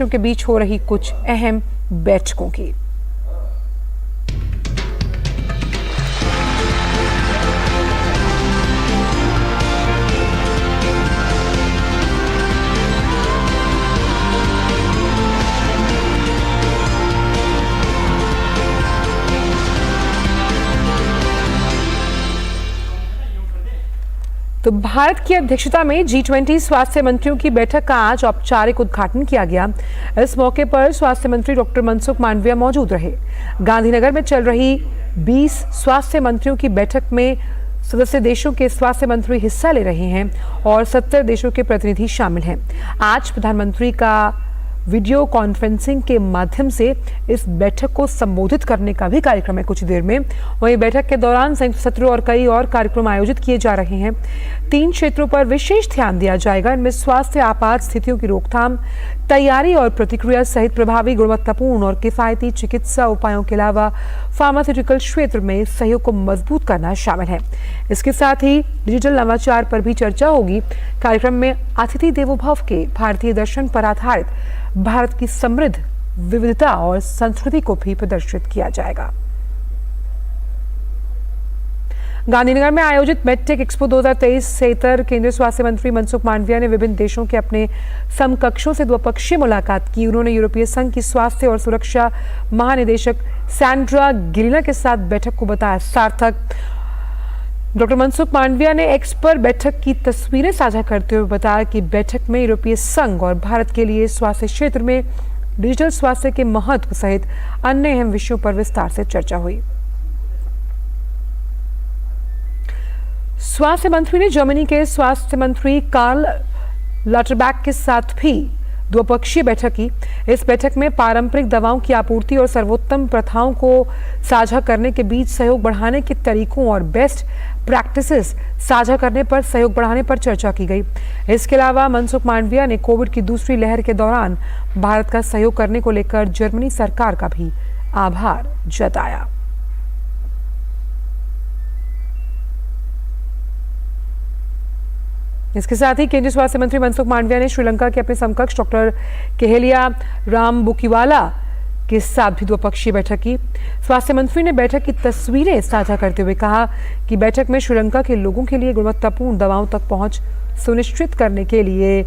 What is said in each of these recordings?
के बीच हो रही कुछ अहम बैठकों की। तो भारत की अध्यक्षता में G20 स्वास्थ्य मंत्रियों की बैठक का आज औपचारिक उद्घाटन किया गया। इस मौके पर स्वास्थ्य मंत्री डॉक्टर मनसुख मांडविया मौजूद रहे। गांधीनगर में चल रही 20 स्वास्थ्य मंत्रियों की बैठक में सदस्य देशों के स्वास्थ्य मंत्री हिस्सा ले रहे हैं और 70 देशों के प्रतिनिधि शामिल हैं। आज प्रधानमंत्री का वीडियो कॉन्फ्रेंसिंग के माध्यम से इस बैठक को संबोधित करने का भी कार्यक्रम है कुछ देर में। वहीं बैठक के दौरान संयुक्त सत्र और कई और कार्यक्रम आयोजित किए जा रहे हैं। 3 क्षेत्रों पर विशेष ध्यान दिया जाएगा। इनमें स्वास्थ्य आपात स्थितियों की रोकथाम, तैयारी और प्रतिक्रिया सहित प्रभावी, गुणवत्तापूर्ण और किफायती चिकित्सा उपायों के अलावा फार्मास्यूटिकल क्षेत्र में सहयोग को मजबूत करना शामिल है। इसके साथ ही डिजिटल नवाचार पर भी चर्चा होगी। कार्यक्रम में अतिथि देवो भव के भारतीय दर्शन पर आधारित भारत की समृद्ध विविधता और संस्कृति को भी प्रदर्शित किया जाएगा। गांधीनगर में आयोजित मेडटेक एक्सपो 2023 से इतर केंद्रीय स्वास्थ्य मंत्री मनसुख मांडविया ने विभिन्न देशों के अपने समकक्षों से द्विपक्षीय मुलाकात की। उन्होंने यूरोपीय संघ की स्वास्थ्य और सुरक्षा महानिदेशक सैंड्रा गिलिना के साथ बैठक को बताया सार्थक। डॉक्टर मनसुख मांडविया ने एक्स पर बैठक की तस्वीरें साझा करते हुए बताया कि बैठक में यूरोपीय संघ और भारत के लिए स्वास्थ्य क्षेत्र में डिजिटल स्वास्थ्य के महत्व सहित अन्य अहम विषयों पर विस्तार से चर्चा हुई। स्वास्थ्य मंत्री ने जर्मनी के स्वास्थ्य मंत्री कार्ल लटरबैक के साथ भी द्विपक्षीय बैठक की। इस बैठक में पारंपरिक दवाओं की आपूर्ति और सर्वोत्तम प्रथाओं को साझा करने के बीच सहयोग बढ़ाने के तरीकों और बेस्ट प्रैक्टिसेस साझा करने पर सहयोग बढ़ाने पर चर्चा की गई। इसके अलावा मनसुख मांडविया ने कोविड की दूसरी लहर के दौरान भारत का सहयोग करने को लेकर जर्मनी सरकार का भी आभार जताया। इसके साथ ही केंद्रीय स्वास्थ्य मंत्री मनसुख मांडविया ने श्रीलंका के अपने समकक्ष डॉक्टर केहेलिया रामबुकिवाला के साथ भी द्विपक्षीय बैठक की। स्वास्थ्य मंत्री ने बैठक की तस्वीरें साझा करते हुए कहा कि बैठक में श्रीलंका के लोगों के लिए गुणवत्तापूर्ण दवाओं तक पहुंच सुनिश्चित करने के लिए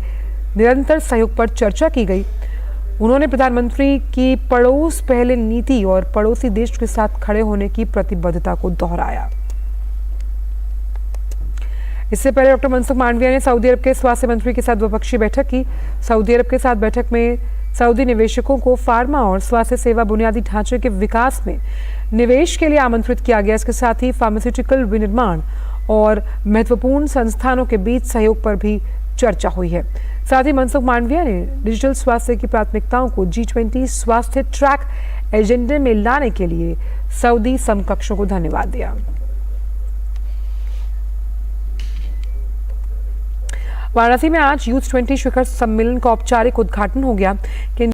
निरंतर सहयोग पर चर्चा की गई। उन्होंने प्रधानमंत्री की पड़ोस पहले नीति और पड़ोसी देश के साथ खड़े होने की प्रतिबद्धता को दोहराया। इससे पहले डॉक्टर मनसुख मांडविया ने सऊदी अरब के स्वास्थ्य मंत्री के साथ द्विपक्षीय बैठक की। सऊदी अरब के साथ बैठक में सऊदी निवेशकों को फार्मा और स्वास्थ्य सेवा बुनियादी ढांचे के विकास में निवेश के लिए आमंत्रित किया गया। इसके साथ ही फार्मास्यूटिकल विनिर्माण और महत्वपूर्ण संस्थानों के बीच सहयोग पर भी चर्चा हुई है। साथ ही मनसुख मांडविया ने डिजिटल स्वास्थ्य की प्राथमिकताओं को G20 स्वास्थ्य ट्रैक एजेंडे में लाने के लिए सऊदी समकक्षों को धन्यवाद दिया। वाराणसी में आज यूथ 20 शिखर सम्मेलन का औपचारिक उद्घाटन हो गया।